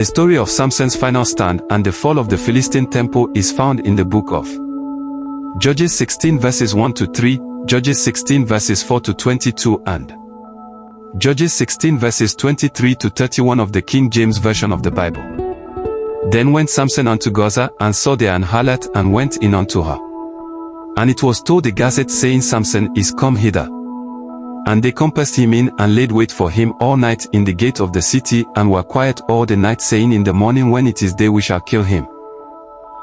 The story of Samson's final stand and the fall of the Philistine temple is found in the book of Judges 16 verses 1 to 3, Judges 16 verses 4 to 22 and Judges 16 verses 23 to 31 of the King James Version of the Bible. Then went Samson unto Gaza, and saw there an harlot, and went in unto her. And it was told the Gazette, saying, Samson is come hither. And they compassed him in, and laid wait for him all night in the gate of the city, and were quiet all the night, saying, in the morning when it is day we shall kill him.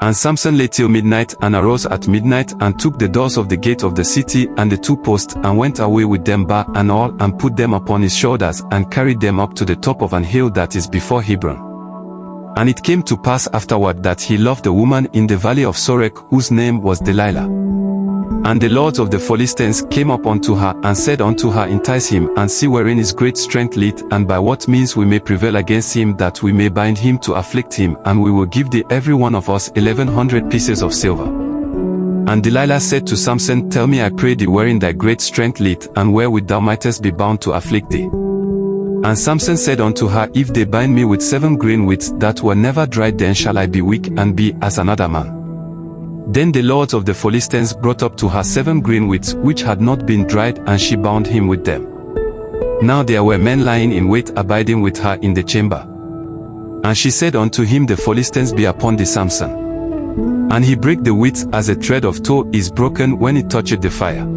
And Samson lay till midnight, and arose at midnight, and took the doors of the gate of the city, and the 2 posts, and went away with them bar and all, and put them upon his shoulders, and carried them up to the top of an hill that is before Hebron. And it came to pass afterward that he loved a woman in the valley of Sorek, whose name was Delilah. And the lords of the Philistines came up unto her, and said unto her, entice him, and see wherein his great strength lieth, and by what means we may prevail against him, that we may bind him to afflict him, and we will give thee every one of us 1100 pieces of silver. And Delilah said to Samson, tell me, I pray thee, wherein thy great strength lieth, and wherewith thou mightest be bound to afflict thee. And Samson said unto her, if they bind me with 7 green wheats that were never dried, then shall I be weak, and be as another man. Then the lords of the Philistines brought up to her 7 green wheats which had not been dried, and she bound him with them. Now there were men lying in wait abiding with her in the chamber. And she said unto him, the Philistines be upon thee, Samson. And he brake the wheats as a thread of tow is broken when it toucheth the fire.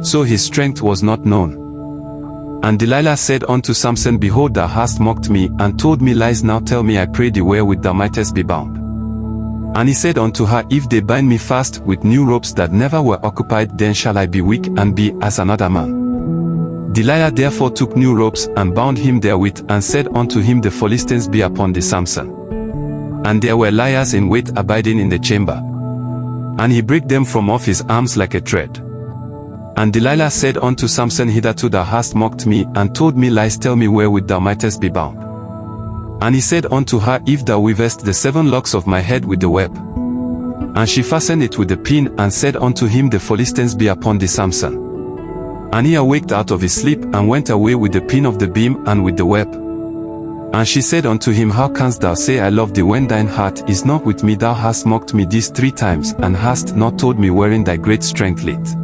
So his strength was not known. And Delilah said unto Samson, behold, thou hast mocked me, and told me lies. Now tell me, I pray thee, wherewith thou mightest be bound. And he said unto her, if they bind me fast with new ropes that never were occupied, then shall I be weak, and be as another man. Delilah therefore took new ropes, and bound him therewith, and said unto him, the Philistines be upon thee, Samson. And there were liers in wait abiding in the chamber. And he brake them from off his arms like a thread. And Delilah said unto Samson, hitherto thou hast mocked me, and told me lies. Tell me, wherewith thou mightest be bound. And he said unto her, if thou weavest the 7 locks of my head with the web. And she fastened it with the pin, and said unto him, the Philistines be upon thee, Samson. And he awaked out of his sleep, and went away with the pin of the beam, and with the web. And she said unto him, how canst thou say, I love thee, when thine heart is not with me? Thou hast mocked me these 3 times, and hast not told me wherein thy great strength lieth.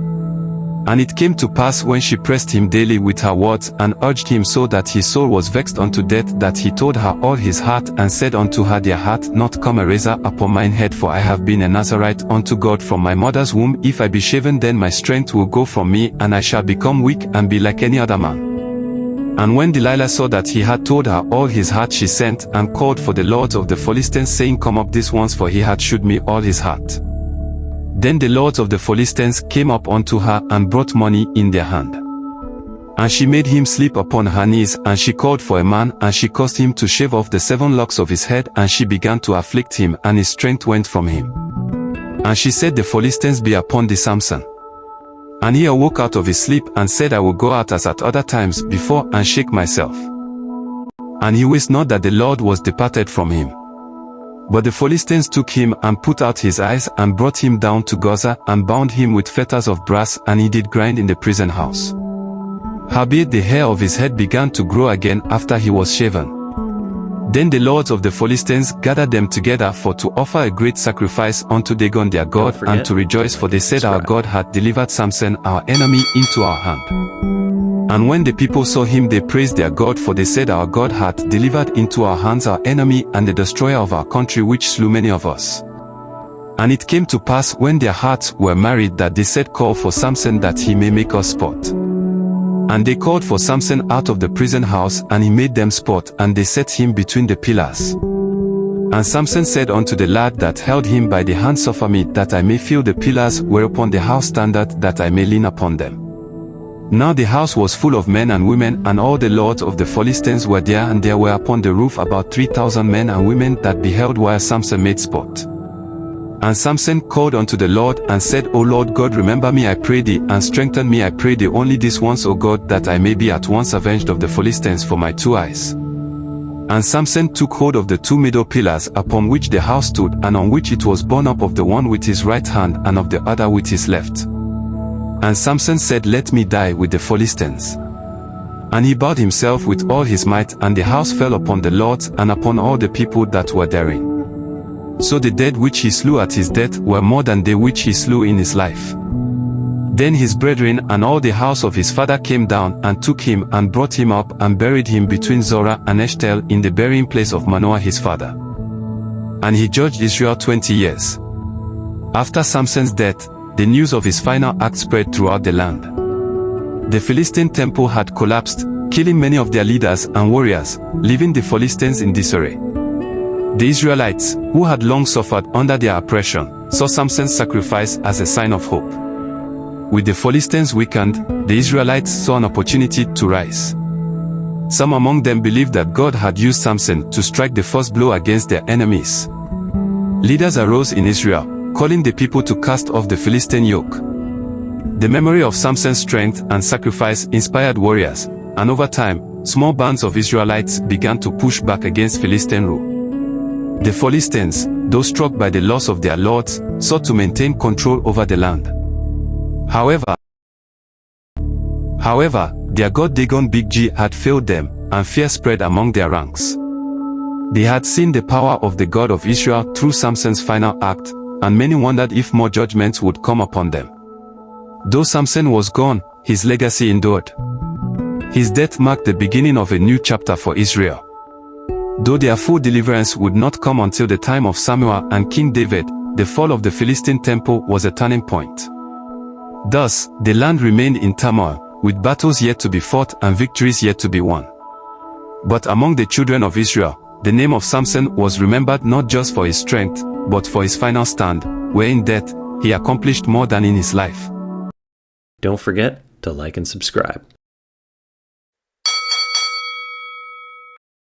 And it came to pass, when she pressed him daily with her words, and urged him so that his soul was vexed unto death, that he told her all his heart, and said unto her, there hath not come a razor upon mine head, for I have been a Nazarite unto God from my mother's womb. If I be shaven, then my strength will go from me, and I shall become weak, and be like any other man. And when Delilah saw that he had told her all his heart, she sent, and called for the lords of the Philistines, saying, come up this once, for he had shewed me all his heart. Then the lords of the Philistines came up unto her, and brought money in their hand. And she made him sleep upon her knees, and she called for a man, and she caused him to shave off the 7 locks of his head, and she began to afflict him, and his strength went from him. And she said, the Philistines be upon thee, Samson. And he awoke out of his sleep, and said, I will go out as at other times before, and shake myself. And he wist not that the Lord was departed from him. But the Philistines took him, and put out his eyes, and brought him down to Gaza, and bound him with fetters of brass, and he did grind in the prison house. Howbeit the hair of his head began to grow again after he was shaven. Then the lords of the Philistines gathered them together for to offer a great sacrifice unto Dagon their god, and to rejoice, for they said, our God hath delivered Samson our enemy into our hand. And when the people saw him, they praised their God, for they said, our God hath delivered into our hands our enemy, and the destroyer of our country, which slew many of us. And it came to pass, when their hearts were married, that they said, call for Samson, that he may make us sport. And they called for Samson out of the prison house, and he made them sport, and they set him between the pillars. And Samson said unto the lad that held him by the hand, suffer me, that I may feel the pillars whereupon the house standeth, that I may lean upon them. Now the house was full of men and women, and all the lords of the Philistines were there, and there were upon the roof about 3,000 men and women that beheld while Samson made sport. And Samson called unto the Lord, and said, O Lord God, remember me, I pray thee, and strengthen me, I pray thee, only this once, O God, that I may be at once avenged of the Philistines for my 2 eyes. And Samson took hold of the 2 middle pillars upon which the house stood, and on which it was borne up, of the one with his right hand, and of the other with his left. And Samson said, let me die with the Philistines. And he bowed himself with all his might, and the house fell upon the lords and upon all the people that were therein. So the dead which he slew at his death were more than they which he slew in his life. Then his brethren and all the house of his father came down and took him and brought him up and buried him between Zorah and Eshtaol in the burying place of Manoah his father. And he judged Israel 20 years. After Samson's death, the news of his final act spread throughout the land. The Philistine temple had collapsed, killing many of their leaders and warriors, leaving the Philistines in disarray. The Israelites, who had long suffered under their oppression, saw Samson's sacrifice as a sign of hope. With the Philistines weakened, the Israelites saw an opportunity to rise. Some among them believed that God had used Samson to strike the first blow against their enemies. Leaders arose in Israel, calling the people to cast off the Philistine yoke. The memory of Samson's strength and sacrifice inspired warriors, and over time, small bands of Israelites began to push back against Philistine rule. The Philistines, though struck by the loss of their lords, sought to maintain control over the land. However, their god Dagon Big G had failed them, and fear spread among their ranks. They had seen the power of the God of Israel through Samson's final act, and many wondered if more judgments would come upon them. Though Samson was gone, his legacy endured. His death marked the beginning of a new chapter for Israel. Though their full deliverance would not come until the time of Samuel and King David, the fall of the Philistine temple was a turning point. Thus, the land remained in turmoil, with battles yet to be fought and victories yet to be won. But among the children of Israel, the name of Samson was remembered not just for his strength, but for his final stand, where in death, he accomplished more than in his life. Don't forget to like and subscribe.